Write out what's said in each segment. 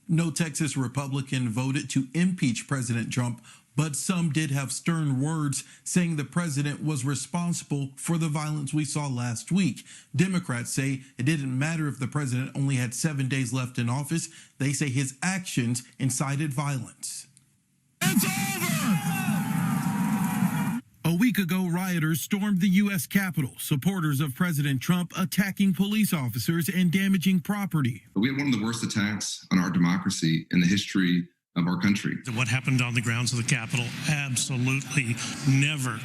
No Texas Republican voted to impeach President Trump, but some did have stern words saying the president was responsible for the violence we saw last week. Democrats say it didn't matter if the president only had 7 days left in office. They say his actions incited violence. It's over! A week ago, rioters stormed the U.S. Capitol, supporters of President Trump attacking police officers and damaging property. We had one of the worst attacks on our democracy in the history of our country. What happened on the grounds of the Capitol absolutely never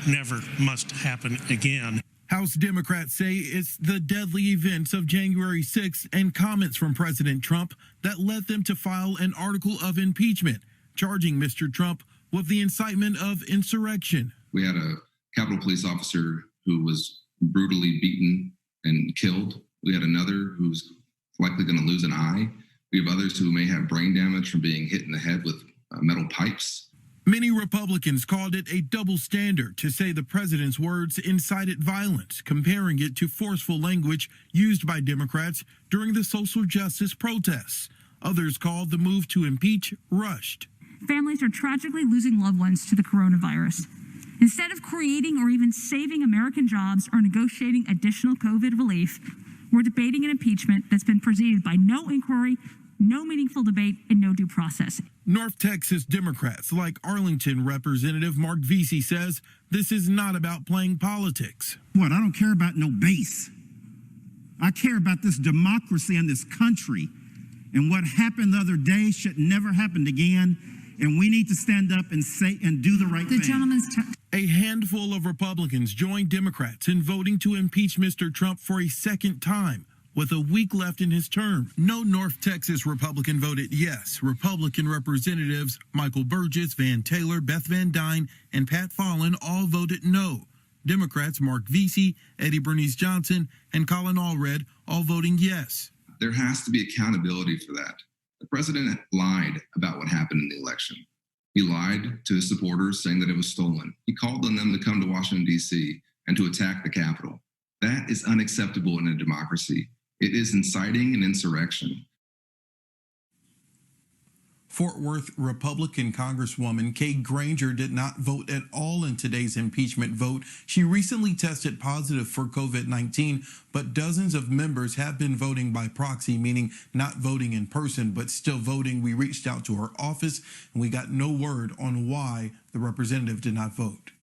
must happen again. House Democrats say it's the deadly events of January 6th and comments from President Trump that led them to file an article of impeachment, charging Mr. Trump with the incitement of insurrection. We had a Capitol police officer who was brutally beaten and killed. We had another who's likely going to lose an eye. We have others who may have brain damage from being hit in the head with metal pipes. Many Republicans called it a double standard to say the president's words incited violence, comparing it to forceful language used by Democrats during the social justice protests. Others called the move to impeach rushed. Families are tragically losing loved ones to the coronavirus. Instead of creating or even saving American jobs or negotiating additional COVID relief, we're debating an impeachment that's been preceded by no inquiry, no meaningful debate, and no due process. North Texas Democrats like Arlington Representative Mark Vesey says this is not about playing politics. I don't care about no base. I care about this democracy and this country. And what happened the other day should never happen again. And we need to stand up and say and do the right thing. A handful of Republicans joined Democrats in voting to impeach Mr. Trump for a second time, with a week left in his term. No North Texas Republican voted yes. Republican representatives Michael Burgess, Van Taylor, Beth Van Dyne, and Pat Fallon all voted no. Democrats Mark Vesey, Eddie Bernice Johnson, and Colin Allred all voting yes. There has to be accountability for that. The president lied about what happened in the election. He lied to his supporters, saying that it was stolen. He called on them to come to Washington, D.C. and to attack the Capitol. That is unacceptable in a democracy. It is inciting an insurrection. Fort Worth Republican Congresswoman Kay Granger did not vote at all in today's impeachment vote. She recently tested positive for COVID-19, but dozens of members have been voting by proxy, meaning not voting in person, but still voting. We reached out to her office, and we got no word on why the representative did not vote.